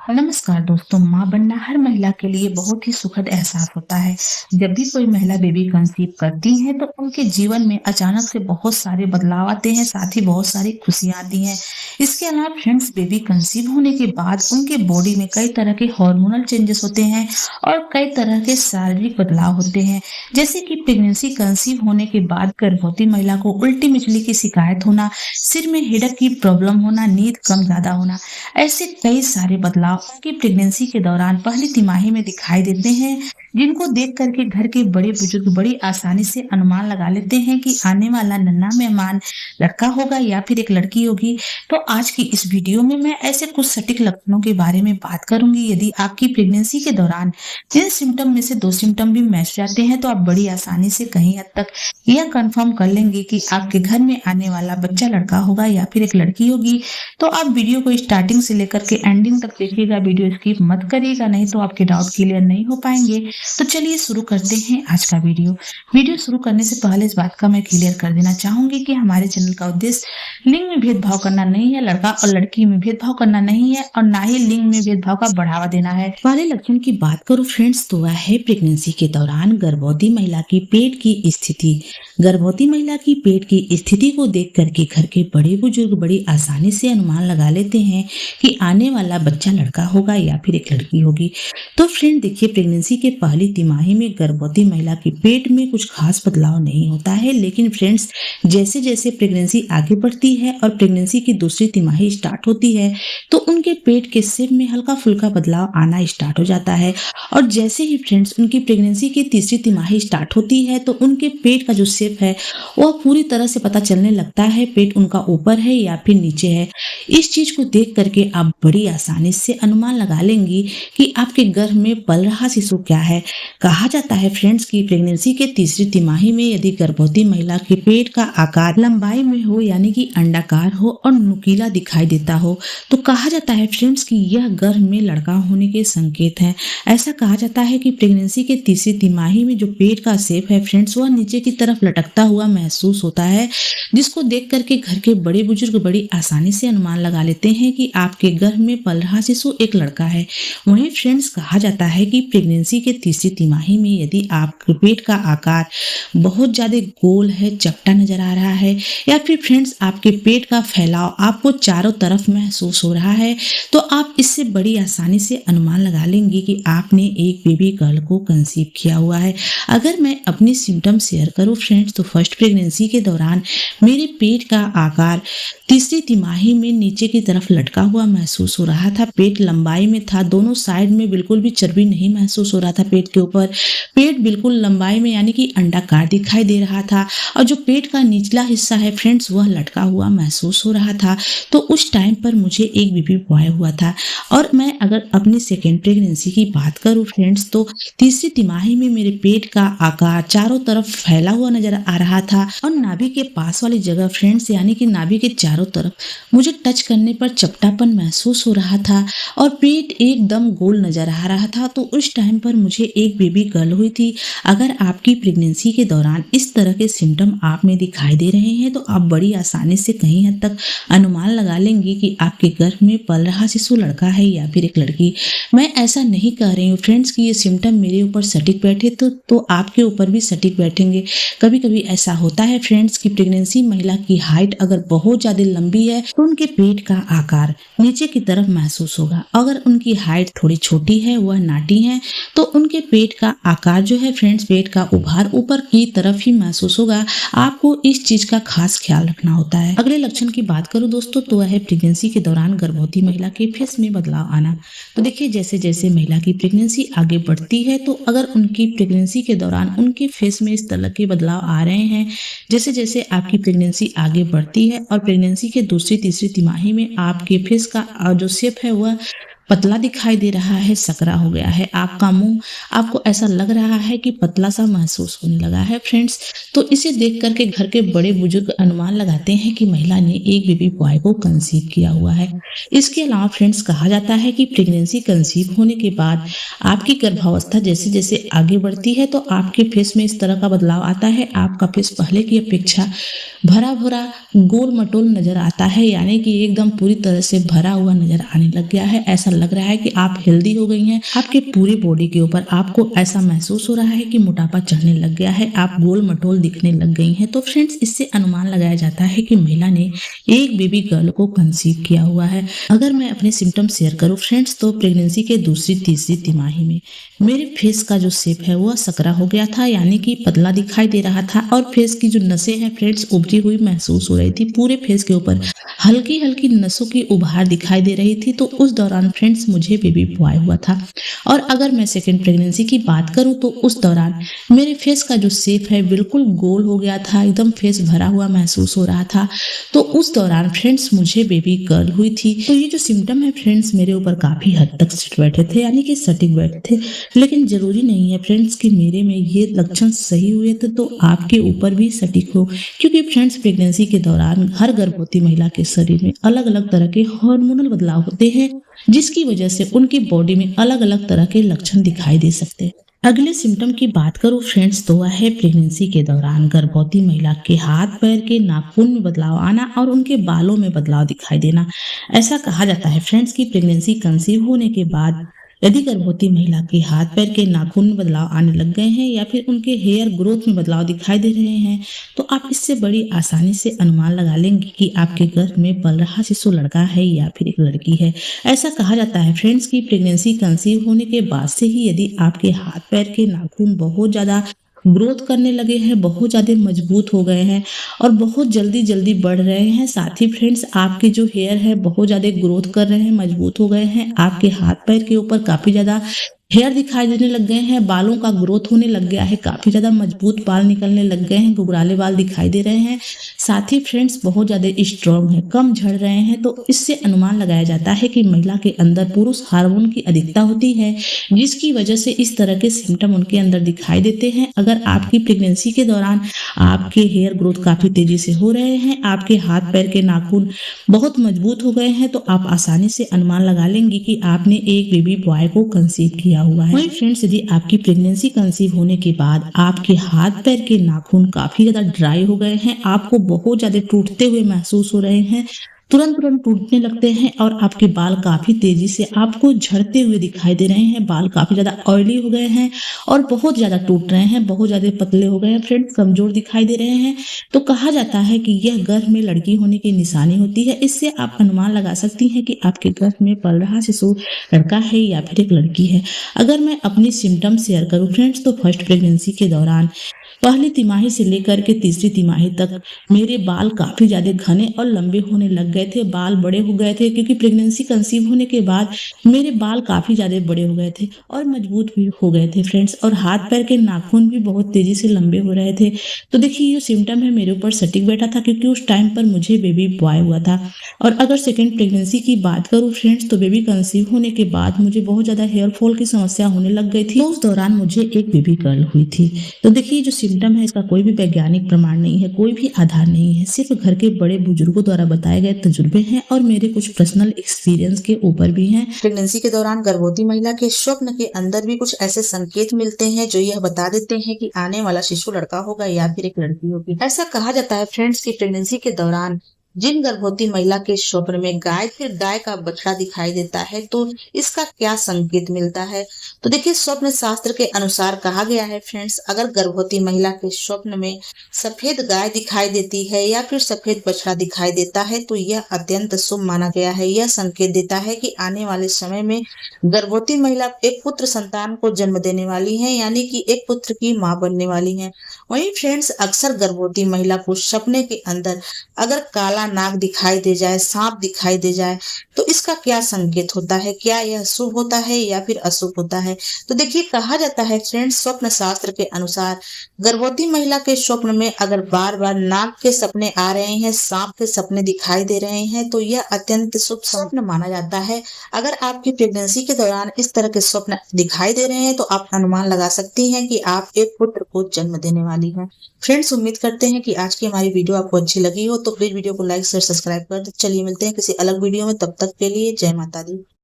नमस्कार दोस्तों, माँ बनना हर महिला के लिए बहुत ही सुखद एहसास होता है। जब भी कोई महिला बेबी कंसीव करती है तो उनके जीवन में अचानक से बहुत सारे बदलाव आते हैं, साथ ही बहुत सारी खुशियाँ आती हैं। इसके अलावा फ्रेंड्स, बेबी कंसीव होने के बाद उनके बॉडी में कई तरह के हार्मोनल चेंजेस होते हैं और कई तरह के शारीरिक बदलाव होते हैं। जैसे कि प्रेगनेंसी कंसीव होने के बाद गर्भवती महिला को उल्टी मिचली की शिकायत होना, सिर में हेडेक की प्रॉब्लम होना, नींद कम ज्यादा होना, ऐसे कई सारे बदलाव उनकी प्रेगनेंसी के दौरान पहली तिमाही में दिखाई देते हैं, जिनको देख करके घर के बड़े बुजुर्ग बड़ी आसानी से अनुमान लगा लेते हैं कि आने वाला नन्हा मेहमान लड़का होगा या फिर एक लड़की होगी। तो आज की इस वीडियो में मैं ऐसे कुछ सटीक लक्षणों के बारे में बात करूंगी। यदि आपकी प्रेगनेंसी के दौरान इन सिम्टम में से 2 सिम्टम भी मैच जाते हैं तो आप बड़ी आसानी से कहीं हद तक यह कंफर्म कर लेंगे कि आपके घर में आने वाला बच्चा लड़का होगा या फिर एक लड़की होगी। तो आप वीडियो को स्टार्टिंग से लेकर के एंडिंग तक देखिएगा, वीडियो स्किप मत करिएगा, नहीं तो आपके डाउट क्लियर नहीं हो पाएंगे। तो चलिए शुरू करते हैं आज का वीडियो शुरू करने से पहले इस बात का मैं क्लियर कर देना चाहूंगी कि हमारे चैनल का उद्देश्य लिंग में भेदभाव करना नहीं है, लड़का और लड़की में भेदभाव करना नहीं है और ना ही लिंग में भेदभाव का बढ़ावा देना है। पहले लक्षण की बात करूं फ्रेंड्स तो वह है प्रेगनेंसी के दौरान गर्भवती महिला की पेट की स्थिति। गर्भवती महिला की पेट की स्थिति को देख करके घर के बड़े बुजुर्ग बड़ी आसानी से अनुमान लगा लेते हैं कि आने वाला बच्चा लड़का होगा या फिर एक लड़की होगी। तो फ्रेंड देखिए, प्रेगनेंसी के पहली तिमाही में गर्भवती महिला के पेट में कुछ खास बदलाव नहीं होता है, लेकिन फ्रेंड्स जैसे जैसे प्रेगनेंसी आगे बढ़ती है और प्रेगनेंसी की दूसरी तिमाही स्टार्ट होती है तो उनके पेट के शेप में हल्का फुल्का बदलाव आना स्टार्ट हो जाता है। और जैसे ही फ्रेंड्स उनकी प्रेगनेंसी की तीसरी तिमाही स्टार्ट होती है तो उनके पेट का जो शेप है वह पूरी तरह से पता चलने लगता है, पेट उनका ऊपर है या फिर नीचे है। इस चीज को देख करके आप बड़ी आसानी से अनुमान लगा लेंगी कि आपके गर्भ में पल रहा शिशु क्या है। कहा जाता है फ्रेंड्स कि प्रेगनेंसी के तीसरी तिमाही में यदि गर्भवती महिला के पेट का आकार लंबाई में हो यानी कि अंडाकार हो और नुकीला दिखाई देता हो तो कहा जाता है फ्रेंड्स कि यह गर्भ में लड़का होने के संकेत हैं। ऐसा कहा जाता है कि प्रेगनेंसी के तीसरी तिमाही में जो पेट का शेप है फ्रेंड्स वह नीचे की तरफ लटकता हुआ महसूस होता है, जिसको देख करके घर के बड़े बुजुर्ग बड़ी आसानी से अनुमान लगा लेते हैं कि आपके गर्भ में पल रहा शिशु एक लड़का है। वहीं फ्रेंड्स कहा जाता है कि प्रेगनेंसी के तीसरी तिमाही में यदि आपके पेट का आकार बहुत ज्यादा गोल है, चपटा नजर आ रहा है या फिर फ्रेंड्स आपके पेट का फैलाव आपको चारों तरफ महसूस हो रहा है तो आप इससे बड़ी आसानी से अनुमान लगा लेंगे कि आपने एक बेबी गर्ल को कंसीव किया हुआ है। अगर मैं अपनी सिम्टम शेयर करूं फ्रेंड्स तो फर्स्ट प्रेगनेंसी के दौरान मेरे पेट का आकार तीसरी तिमाही में नीचे की तरफ लटका हुआ महसूस हो रहा था। पेट लंबाई में था, दोनों साइड में बिल्कुल भी चर्बी नहीं महसूस हो रहा था। पेट के ऊपर पेट बिल्कुल लंबाई में यानी कि अंडाकार दिखाई दे रहा था और जो पेट का निचला हिस्सा है फ्रेंड्स वह लटका हुआ महसूस हो रहा था। तो उस टाइम पर मुझे एक बेबी बॉय हुआ था। और मैं अगर अपनी सेकेंड प्रेगनेंसी की बात करूं फ्रेंड्स तो तीसरी तिमाही में मेरे पेट का आकार चारों तरफ फैला हुआ नजर आ रहा था और नाभि के पास वाली जगह फ्रेंड्स यानी कि नाभि के चारों तरफ मुझे टच करने पर चपटापन महसूस हो रहा था और पेट एकदम गोल नजर आ रहा था। तो उस टाइम पर मुझे एक बेबी गर्ल हुई थी। अगर आपकी प्रेगनेंसी के दौरान इस तरह के सिम्टम आप में दिखाई दे रहे हैं तो आप बड़ी आसानी से कहीं हद तक अनुमान लगा लेंगे कि आपके गर्भ में पल रहा शिशु लड़का है या फिर एक लड़की। मैं ऐसा नहीं कह रही हूँ फ्रेंड्स कि ये सिम्टम मेरे ऊपर सटीक बैठे तो आपके ऊपर भी सटीक बैठेंगे। कभी कभी ऐसा होता है फ्रेंड्स कि प्रेगनेंसी महिला की हाइट अगर बहुत ज्यादा लंबी है तो उनके पेट का आकार नीचे की तरफ महसूस होगा। अगर उनकी हाइट थोड़ी छोटी है, वह नाटी है, तो उनके पेट का आकार जो है फ्रेंड्स पेट का उभार ऊपर की तरफ ही महसूस होगा। आपको इस चीज का खास ख्याल रखना होता है। अगले लक्षण की बात करूं दोस्तों तो वह है प्रेगनेंसी के दौरान गर्भवती महिला के फेस में बदलाव आना। तो देखिए, जैसे जैसे महिला की प्रेगनेंसी आगे बढ़ती है तो अगर उनकी प्रेगनेंसी के दौरान उनके फेस में इस तरह के बदलाव आ रहे हैं, जैसे जैसे आपकी प्रेगनेंसी आगे बढ़ती है और प्रेगनेंसी के दूसरी तीसरी तिमाही में आपके फेस का जो शेप है वह पतला दिखाई दे रहा है, सकरा हो गया है, आपका मुंह आपको ऐसा लग रहा है कि पतला सा महसूस होने लगा है फ्रेंड्स। तो इसे देख करके घर के बड़े बुजुर्ग अनुमान लगाते हैं कि महिला ने एक बेबी बॉय को कंसीव किया हुआ है। इसके अलावा फ्रेंड्स कहा जाता है कि प्रेगनेंसी कंसीव होने के बाद आपकी गर्भावस्था जैसे जैसे आगे बढ़ती है तो आपके फेस में इस तरह का बदलाव आता है। आपका फेस पहले की अपेक्षा भरा भरा गोल मटोल नजर आता है, यानी कि एकदम पूरी तरह से भरा हुआ नजर आने लग गया है। ऐसा लग रहा है कि आप हेल्दी हो गई हैं। आपके पूरे बॉडी के ऊपर आपको ऐसा महसूस हो रहा है कि मोटापा चढ़ने लग गया है, आप गोल-मटोल दिखने लग गई हैं। तो फ्रेंड्स, इससे अनुमान लगाया जाता है कि महिला ने एक बेबी गर्ल को कंसीव किया हुआ है। अगर मैं अपने सिम्पटम शेयर करूँ फ्रेंड्स, तो प्रेगनेंसी के दूसरी-तीसरी तिमाही में मेरे फेस का जो शेप है वो सकरा हो गया था, यानी कि पतला दिखाई दे रहा था, और फेस की जो नसें हैं फ्रेंड्स, उभरी हुई महसूस हो रही थी। पूरे फेस के ऊपर हल्की-हल्की नसों की उभार दिखाई दे रही थी। तो उस दौरान फ्रेंड्स मुझे बेबी बॉय हुआ था। और अगर मैं सेकंड प्रेगनेंसी की बात करूँ, तो उस दौरान मेरे फेस का जो शेप है बिल्कुल गोल हो गया था, एकदम फेस भरा हुआ महसूस हो रहा था। तो उस दौरान फ्रेंड्स मुझे बेबी गर्ल हुई थी। तो ये जो सिम्पटम है फ्रेंड्स, मेरे ऊपर काफ़ी हद तक सेट बैठे थे, यानी कि सटीक बैठे थे। लेकिन ज़रूरी नहीं है फ्रेंड्स कि मेरे में ये लक्षण सही हुए थे तो आपके ऊपर भी सटीक हो, क्योंकि फ्रेंड्स प्रेगनेंसी के दौरान हर गर्भवती महिला के शरीर में अलग-अलग तरह के हार्मोनल बदलाव होते हैं, जिसकी वजह से उनकी बॉडी में अलग-अलग तरह के लक्षण दिखाई दे सकते हैं। अगले सिम्पटम की बात करूँ फ्रेंड्स, तो वह है प्रेगनेंसी के दौरान गर्भवती महिला के हाथ पैर के नाखून में बदलाव आना और उनके बालों में बदलाव दिखाई देना। ऐसा कहा जाता है फ्रेंड्स कि प्रेगनेंसी कंसीव होने के बाद यदि गर्भवती महिला के हाथ पैर के नाखून में बदलाव आने लग गए हैं या फिर उनके हेयर ग्रोथ में बदलाव दिखाई दे रहे हैं, तो आप इससे बड़ी आसानी से अनुमान लगा लेंगे कि आपके गर्भ में पल रहा शिशु लड़का है या फिर एक लड़की है। ऐसा कहा जाता है फ्रेंड्स कि प्रेगनेंसी कंसीव होने के बाद से ही यदि आपके हाथ पैर के नाखून बहुत ज़्यादा ग्रोथ करने लगे हैं, बहुत ज़्यादा मजबूत हो गए हैं और बहुत जल्दी-जल्दी बढ़ रहे हैं, साथ ही फ्रेंड्स आपके जो हेयर है बहुत ज़्यादा ग्रोथ कर रहे हैं, मजबूत हो गए हैं, आपके हाथ पैर के ऊपर काफ़ी ज़्यादा हेयर दिखाई देने लग गए हैं, बालों का ग्रोथ होने लग गया है, काफ़ी ज़्यादा मजबूत बाल निकलने लग गए हैं, गुबराले बाल दिखाई दे रहे हैं, साथ ही फ्रेंड्स बहुत ज़्यादा स्ट्रॉन्ग है, कम झड़ रहे हैं। तो इससे अनुमान लगाया जाता है कि महिला के अंदर पुरुष हार्मोन की अधिकता होती है, जिसकी वजह से इस तरह के सिम्पटम उनके अंदर दिखाई देते हैं। अगर आपकी प्रेगनेंसी के दौरान आपके हेयर ग्रोथ काफ़ी तेज़ी से हो रहे हैं, आपके हाथ पैर के नाखून बहुत मजबूत हो गए हैं, तो आप आसानी से अनुमान लगा लेंगे कि आपने एक बेबी बॉय को कंसीव किया हुआ है। वहीं फ्रेंड्स, यदि आपकी प्रेगनेंसी कंसीव होने के बाद आपके हाथ पैर के नाखून काफ़ी ज़्यादा ड्राई हो गए हैं, आपको बहुत ज़्यादा टूटते हुए महसूस हो रहे हैं, तुरंत-तुरंत टूटने लगते हैं और आपके बाल काफ़ी तेज़ी से आपको झड़ते हुए दिखाई दे रहे हैं, बाल काफ़ी ज़्यादा ऑयली हो गए हैं और बहुत ज़्यादा टूट रहे हैं, बहुत ज़्यादा पतले हो गए हैं, फ्रेंड्स कमज़ोर दिखाई दे रहे हैं, तो कहा जाता है कि यह गर्भ में लड़की होने की निशानी होती है। इससे आप अनुमान लगा सकती हैं कि आपके गर्भ में पल रहा शिशु लड़का है या फिर एक लड़की है। अगर मैं अपनी सिम्पटम शेयर करूँ फ्रेंड्स, तो फर्स्ट प्रेगनेंसी के दौरान पहली तिमाही से लेकर के तीसरी तिमाही तक मेरे बाल काफ़ी ज़्यादा घने और लंबे होने लग गए थे, बाल बड़े हो गए थे, क्योंकि प्रेगनेंसी कंसीव होने के बाद मेरे बाल काफ़ी ज़्यादा बड़े हो गए थे और मजबूत भी हो गए थे फ्रेंड्स, और हाथ पैर के नाखून भी बहुत तेज़ी से लंबे हो रहे थे। तो देखिए, ये सिम्पटम है मेरे ऊपर सटीक बैठा था, क्योंकि उस टाइम पर मुझे बेबी बॉय हुआ था। और अगर सेकेंड प्रेगनेंसी की बात करूँ फ्रेंड्स, तो बेबी कंसीव होने के बाद मुझे बहुत ज़्यादा हेयर फॉल की समस्या होने लग गई थी, तो उस दौरान मुझे एक बेबी गर्ल हुई थी। तो देखिए, जो सिम्पटम है इसका कोई भी वैज्ञानिक प्रमाण नहीं है, कोई भी आधार नहीं है, सिर्फ घर के बड़े बुजुर्गों द्वारा बताए गए तजुर्बे हैं और मेरे कुछ पर्सनल एक्सपीरियंस के ऊपर भी हैं। प्रेगनेंसी के दौरान गर्भवती महिला के स्वप्न के अंदर भी कुछ ऐसे संकेत मिलते हैं जो यह बता देते हैं कि आने वाला शिशु लड़का होगा या फिर एक लड़की होगी। ऐसा कहा जाता है फ्रेंड्स कि प्रेगनेंसी के दौरान जिन गर्भवती महिला के स्वप्न में गाय फिर गाय का बछड़ा दिखाई देता है, तो इसका क्या संकेत मिलता है? तो देखिए, स्वप्न शास्त्र के अनुसार कहा गया है फ्रेंड्स, अगर गर्भवती महिला के स्वप्न में सफेद गाय दिखाई देती है या फिर सफेद बछड़ा दिखाई देता है, तो यह अत्यंत शुभ माना गया है। यह संकेत देता है कि आने वाले समय में गर्भवती महिला एक पुत्र संतान को जन्म देने वाली है, यानी कि एक पुत्र की मां बनने वाली है। वहीं फ्रेंड्स, अक्सर गर्भवती महिला को सपने के अंदर अगर काला नाग दिखाई दे जाए, सांप दिखाई दे जाए, तो इसका क्या संकेत होता है? क्या यह शुभ होता है या फिर अशुभ होता है? तो देखिए, कहा जाता है फ्रेंड्स, स्वप्न शास्त्र के अनुसार गर्भवती महिला के स्वप्न में अगर बार बार नाग के सपने आ रहे हैं, सांप के सपने दिखाई दे रहे हैं, तो यह अत्यंत शुभ स्वप्न माना जाता है। अगर आपकी प्रेगनेंसी के दौरान इस तरह के स्वप्न दिखाई दे रहे हैं, तो आप अनुमान लगा सकती हैं कि आप एक पुत्र को जन्म देने वाली हैं। फ्रेंड्स, उम्मीद करते हैं कि आज की हमारी वीडियो आपको अच्छी लगी हो, तो प्लीज वीडियो को लाइक शेयर सब्सक्राइब कर दें। चलिए मिलते हैं किसी अलग वीडियो में, तब तक के लिए जय माता दी।